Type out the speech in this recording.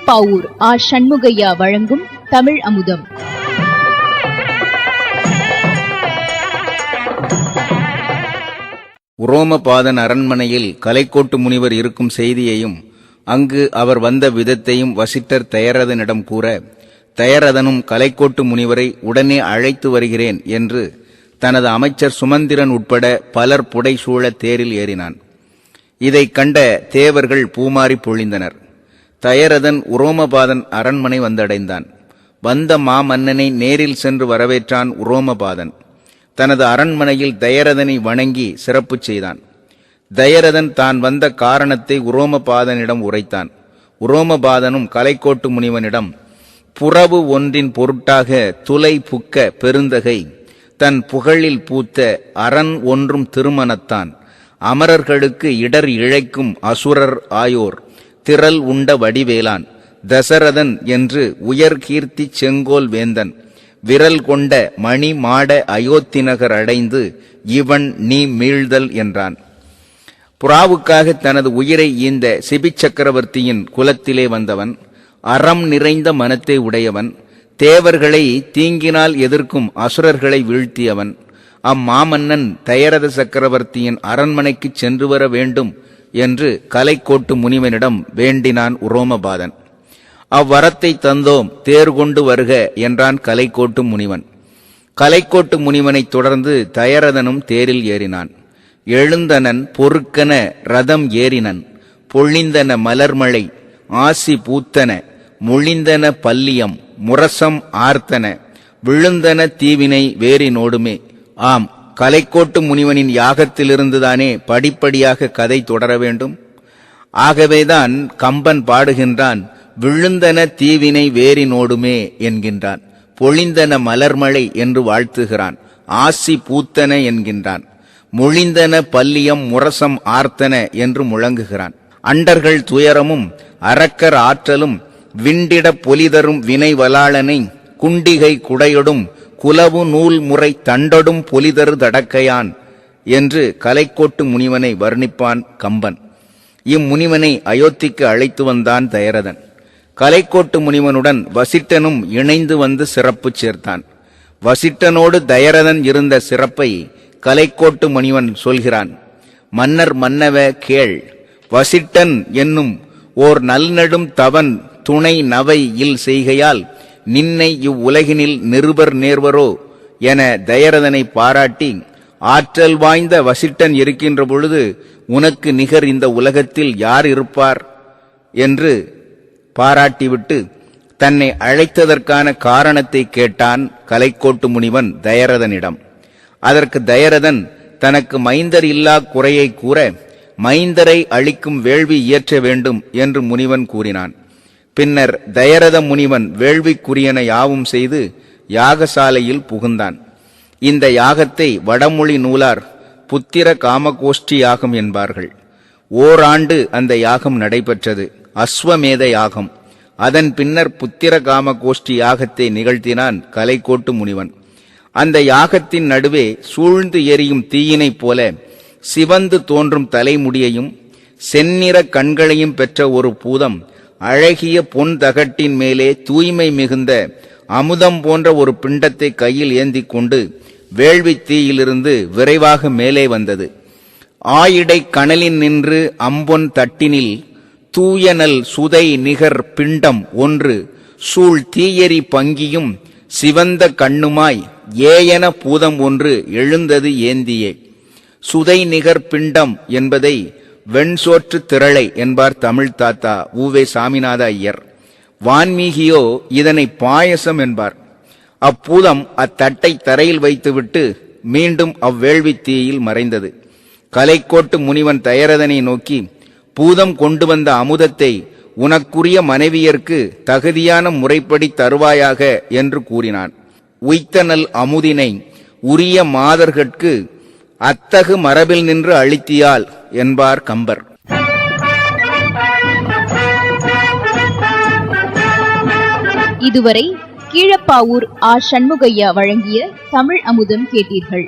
கீழப்பாவூர் ஆ. சண்முகையா வழங்கும் தமிழ் அமுதம். உரோமபாதன் அரண்மனையில் கலைக்கோட்டு முனிவர் இருக்கும் செய்தியையும் அங்கு அவர் வந்த விதத்தையும் வசிட்டர் தயரதனிடம் கூற, தயரதனும் கலைக்கோட்டு முனிவரை உடனே அழைத்து வருகிறேன் என்று தனது அமைச்சர் சுமந்திரன் உட்பட பலர் புடைசூழ தேரில் ஏறினான். இதைக் கண்ட தேவர்கள் பூமாரி பொழிந்தனர். தயரதன் உரோமபாதன் அரண்மனை வந்தடைந்தான். வந்த மாமன்னனை நேரில் சென்று வரவேற்றான் உரோமபாதன். தனது அரண்மனையில் தயரதனை வணங்கி சிறப்பு செய்தான். தயரதன் தான் வந்த காரணத்தை உரோமபாதனிடம் உரைத்தான். உரோமபாதனும் கலைக்கோட்டு முனிவனிடம், புறவு ஒன்றின் பொருட்டாக துளை புக்க பெருந்தகை தன் புகழில் பூத்த அரண் ஒன்றும் திருமணத்தான் அமரர்களுக்கு இடர் இழைக்கும் அசுரர் ஆயோர் திரள் உண்ட வடிவேலான் தசரதன் என்று உயர் கீர்த்தி செங்கோல் வேந்தன் விரல் கொண்ட மணி மாட அயோத்திநகர் அடைந்து இவன் நீ மீள்தல் என்றான். புறாவுக்காக தனது உயிரை ஈந்த சிபி சக்கரவர்த்தியின் குலத்திலே வந்தவன், அறம் நிறைந்த மனத்தை உடையவன், தேவர்களை தீங்கினால் எதிர்க்கும் அசுரர்களை வீழ்த்தியவன். அம்மாமன்னன் தயரத சக்கரவர்த்தியின் அரண்மனைக்கு சென்று வர வேண்டும் என்று கலைக்கோட்டு முனிவனிடம் வேண்டினான் உரோமபாதன். அவ்வரத்தை தந்தோம், தேர் கொண்டு வருக என்றான் கலைக்கோட்டு முனிவன். கலைக்கோட்டு முனிவனைத் தொடர்ந்து தயரதனும் தேரில் ஏறினான். எழுந்தனன் பொறுக்கன ரதம் ஏறினன், பொழிந்தன மலர்மழை ஆசி பூத்தன, மொழிந்தன பல்லியம் முரசம் ஆர்த்தன, விழுந்தன தீவினை வேரினோடுமே. ஆம், கலைக்கோட்டு முனிவனின் யாகத்திலிருந்துதானே படிப்படியாக கதை தொடர வேண்டும். ஆகவேதான் கம்பன் பாடுகின்றான், விழுந்தன தீவினை வேரினோடுமே என்கின்றான். பொழிந்தன மலர்மழை என்று வாழ்த்துகிறான். ஆசி பூத்தன என்கின்றான். மொழிந்தன பல்லியம் முரசம் ஆர்த்தன என்று முழங்குகிறான். அண்டர்கள் துயரமும் அரக்கர் ஆற்றலும் விண்டிட பொலிதரும் வினை வலாளனை குண்டிகை குடையொடும் குலவு நூல் முறை தண்டொடும் பொலிதரு தடக்கையான் என்று கலைக்கோட்டு முனிவனை வர்ணிப்பான் கம்பன். இம்முனிவனை அயோத்திக்கு அழைத்து வந்தான் தயரதன். கலைக்கோட்டு முனிவனுடன் வசிட்டனும் இணைந்து வந்து சிறப்பு சேர்த்தான். வசிட்டனோடு தயரதன் இருந்த சிறப்பை கலைக்கோட்டு முனிவன் சொல்கிறான். மன்னர் மன்னவ கேள், வசிட்டன் என்னும் ஓர் நல்நடும் தவன் துணை நவை இல் செய்கையால் நின்னை இவ்வுலகினில் நிருபர் நேர்வரோ என தயரதனை பாராட்டி, ஆற்றல் வாய்ந்த வசிட்டன் இருக்கின்ற பொழுது உனக்கு நிகர் இந்த உலகத்தில் யார் இருப்பார் என்று பாராட்டிவிட்டு தன்னை அழைத்ததற்கான காரணத்தை கேட்டான் கலைக்கோட்டு முனிவன் தயரதனிடம். அதற்கு தயரதன் தனக்கு மைந்தர் இல்லா குறையை கூற, மைந்தரை அளிக்கும் வேள்வி இயற்ற வேண்டும் என்று முனிவன் கூறினான். பின்னர் தயரத முனிவன் வேள்விக்குரியன யாவும் செய்து யாகசாலையில் புகுந்தான். இந்த யாகத்தை வடமொழி நூலார் புத்திர காமகோஷ்டி யாகம் என்பார்கள். ஓராண்டு அந்த யாகம் நடைபெற்றது, அஸ்வமேத யாகம். அதன் பின்னர் புத்திர காமகோஷ்டி யாகத்தை நிகழ்த்தினான் கலைக்கோட்டு முனிவன். அந்த யாகத்தின் நடுவே சூழ்ந்து எரியும் தீயினைப் போல சிவந்து தோன்றும் தலைமுடியையும் செந்நிற கண்களையும் பெற்ற ஒரு பூதம் அழகிய பொன் தகட்டின் மேலே தூய்மை மிகுந்த அமுதம் போன்ற ஒரு பிண்டத்தை கையில் ஏந்தி கொண்டு வேள்வி தீயிலிருந்து விரைவாக மேலே வந்தது. ஆயிடை கணலின் நின்று அம்பொன் தட்டினில் தூயனல் சுதை நிகர் பிண்டம் ஒன்று சூழ் தீயெறி பங்கியும் சிவந்த கண்ணுமாய் ஏயன பூதம் ஒன்று எழுந்தது ஏந்தியே. சுதை நிகர் பிண்டம் என்பதை வெண்சோற்று திரளை என்பார் தமிழ் தாத்தா உவே சாமிநாத ஐயர். வான்மீகியோ இதனை பாயசம் என்பார். அப்பூதம் அத்தட்டை தரையில் வைத்துவிட்டு மீண்டும் அவ்வேள்வி தீயில் மறைந்தது. கலைக்கோட்டு முனிவன் தயரதனை நோக்கி, பூதம் கொண்டு வந்த அமுதத்தை உனக்குரிய மனைவியர்க்கு தகுதியான முறைப்படி தருவாயாக என்று கூறினான். உய்த்தனல் அமுதினை உரிய மாதர்கட்கு அத்தகு மரபில் நின்று அளித்தியால் என்பார் கம்பர். இதுவரை கீழப்பாவூர் ஆ. சண்முகையா வழங்கிய தமிழ் அமுதம் கேட்டீர்கள்.